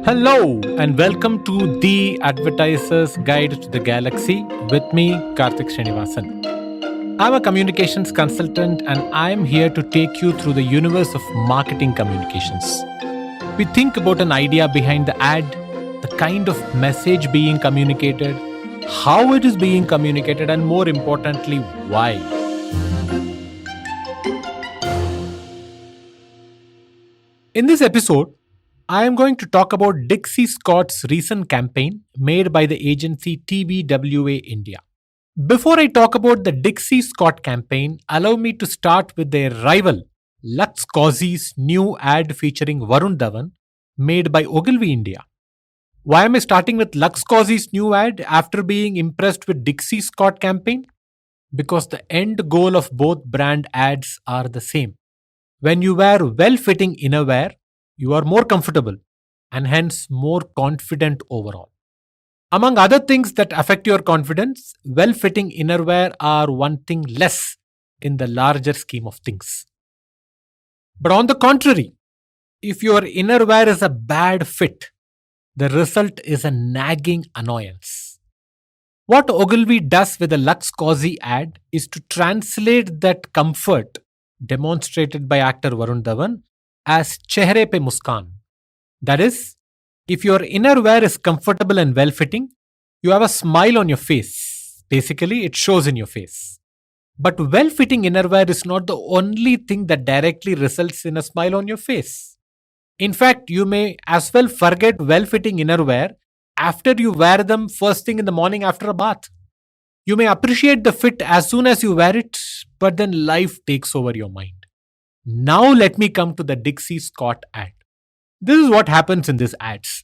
Hello and welcome to the Advertiser's Guide to the Galaxy with me, Karthik Srinivasan. I'm a communications consultant and I'm here to take you through the universe of marketing communications. We think about an idea behind the ad, the kind of message being communicated, how it is being communicated, and more importantly, why. In this episode, I am going to talk about Dixcy Scott's recent campaign made by the agency TBWA India. Before I talk about the Dixcy Scott campaign, allow me to start with their rival, Lux Causy's new ad featuring Varun Dhawan, made by Ogilvy India. Why am I starting with Lux Causy's new ad after being impressed with Dixcy Scott campaign? Because the end goal of both brand ads are the same. When you wear well-fitting innerwear, you are more comfortable and hence more confident overall. Among other things that affect your confidence, well-fitting innerwear are one thing less in the larger scheme of things. But on the contrary, if your innerwear is a bad fit, the result is a nagging annoyance. What Ogilvy does with the Lux Causy ad is to translate that comfort demonstrated by actor Varun Dhawan as chehre pe muskan. That is, if your innerwear is comfortable and well-fitting, you have a smile on your face. Basically, it shows in your face. But well-fitting innerwear is not the only thing that directly results in a smile on your face. In fact, you may as well forget well-fitting innerwear after you wear them first thing in the morning after a bath. You may appreciate the fit as soon as you wear it, but then life takes over your mind. Now let me come to the Dixcy Scott ad. This is what happens in these ads.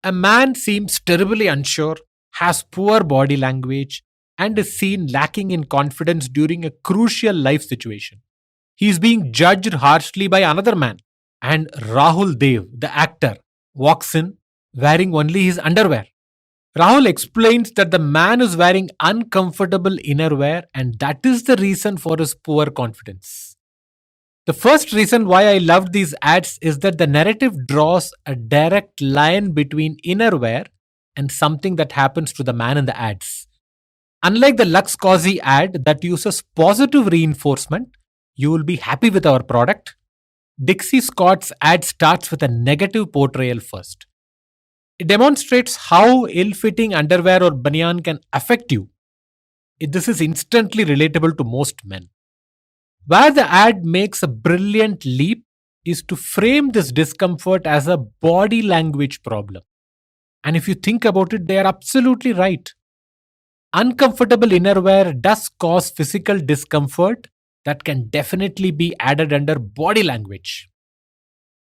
A man seems terribly unsure, has poor body language, and is seen lacking in confidence during a crucial life situation. He is being judged harshly by another man, and Rahul Dev, the actor, walks in wearing only his underwear. Rahul explains that the man is wearing uncomfortable innerwear and that is the reason for his poor confidence. The first reason why I loved these ads is that the narrative draws a direct line between innerwear and something that happens to the man in the ads. Unlike the Lux Causy ad that uses positive reinforcement, you will be happy with our product, Dixcy Scott's ad starts with a negative portrayal first. It demonstrates how ill-fitting underwear or banian can affect you. This is instantly relatable to most men. Where the ad makes a brilliant leap is to frame this discomfort as a body language problem. And if you think about it, they are absolutely right. Uncomfortable innerwear does cause physical discomfort that can definitely be added under body language.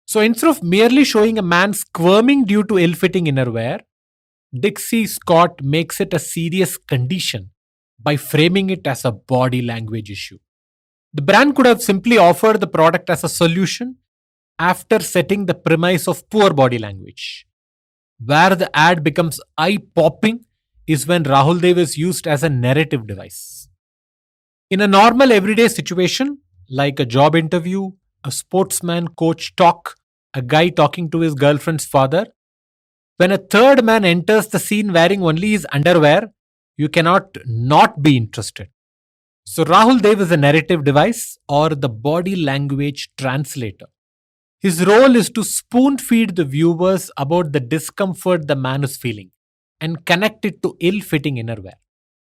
So instead of merely showing a man squirming due to ill-fitting innerwear, Dixcy Scott makes it a serious condition by framing it as a body language issue. The brand could have simply offered the product as a solution after setting the premise of poor body language. Where the ad becomes eye-popping is when Rahul Dev is used as a narrative device. In a normal everyday situation, like a job interview, a sportsman coach talk, a guy talking to his girlfriend's father, when a third man enters the scene wearing only his underwear, you cannot not be interested. So Rahul Dev is a narrative device or the body language translator. His role is to spoon feed the viewers about the discomfort the man is feeling and connect it to ill-fitting innerwear.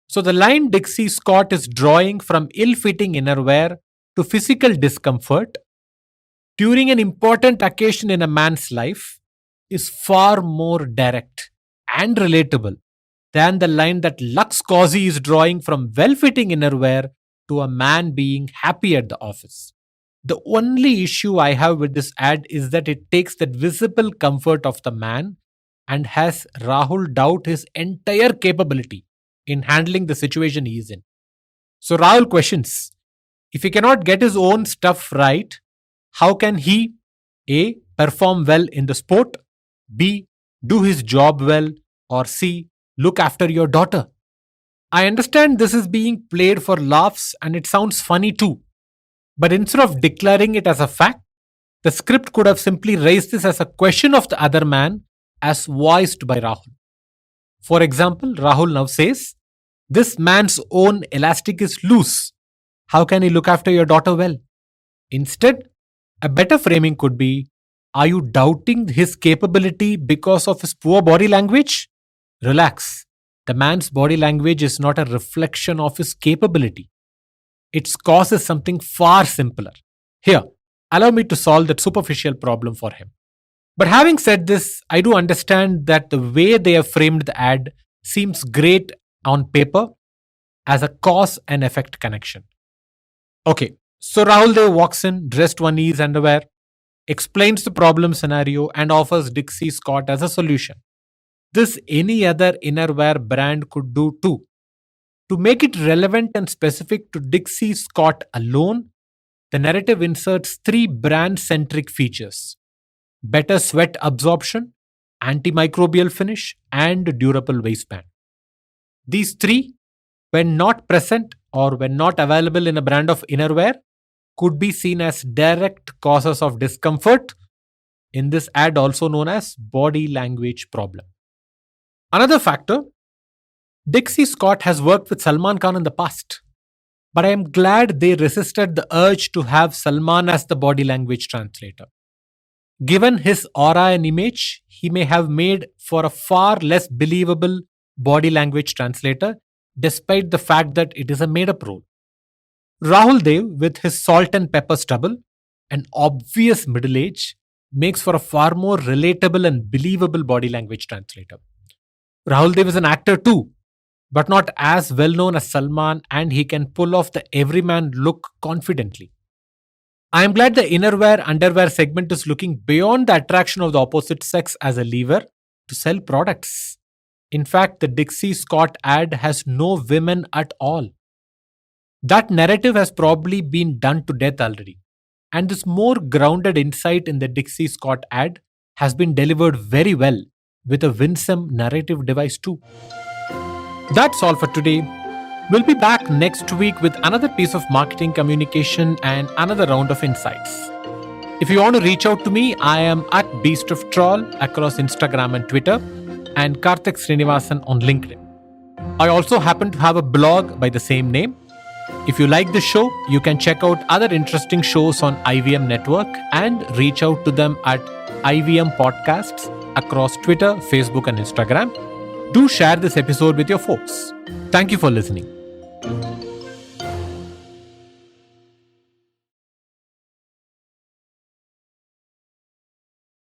So the line Dixcy Scott is drawing from ill-fitting innerwear to physical discomfort during an important occasion in a man's life is far more direct and relatable than the line that Lux Causy is drawing from well-fitting innerwear to a man being happy at the office. The only issue I have with this ad is that it takes that visible comfort of the man and has Rahul doubt his entire capability in handling the situation he is in. So Rahul questions, if he cannot get his own stuff right, how can he A. perform well in the sport, B. do his job well, or C. look after your daughter? I understand this is being played for laughs and it sounds funny too. But instead of declaring it as a fact, the script could have simply raised this as a question of the other man as voiced by Rahul. For example, Rahul now says, "This man's own elastic is loose. How can he look after your daughter well?" Instead, a better framing could be, "Are you doubting his capability because of his poor body language? Relax. The man's body language is not a reflection of his capability. Its cause is something far simpler. Here, allow me to solve that superficial problem for him." But having said this, I do understand that the way they have framed the ad seems great on paper as a cause and effect connection. Okay, so Rahul Dev walks in, dressed one is underwear, explains the problem scenario, and offers Dixcy Scott as a solution. This any other innerwear brand could do too. To make it relevant and specific to Dixcy Scott alone, the narrative inserts three brand centric features: better sweat absorption, antimicrobial finish, and durable waistband. These three, when not present or when not available in a brand of innerwear, could be seen as direct causes of discomfort, in this ad also known as body language problem. Another factor, Dixcy Scott has worked with Salman Khan in the past, but I am glad they resisted the urge to have Salman as the body language translator. Given his aura and image, he may have made for a far less believable body language translator, despite the fact that it is a made up role. Rahul Dev, with his salt and pepper stubble and obvious middle age, makes for a far more relatable and believable body language translator. Rahul Dev is an actor too, but not as well known as Salman, and he can pull off the everyman look confidently. I am glad the innerwear underwear segment is looking beyond the attraction of the opposite sex as a lever to sell products. In fact, the Dixcy Scott ad has no women at all. That narrative has probably been done to death already, and this more grounded insight in the Dixcy Scott ad has been delivered very well with a winsome narrative device too. That's all for today. We'll be back next week with another piece of marketing communication and another round of insights. If you want to reach out to me, I am at Beast of Troll across Instagram and Twitter, and Karthik Srinivasan on LinkedIn. I also happen to have a blog by the same name. If you like the show, you can check out other interesting shows on IVM Network and reach out to them at IVM Podcasts across Twitter, Facebook, and Instagram. Do share this episode with your folks. Thank you for listening.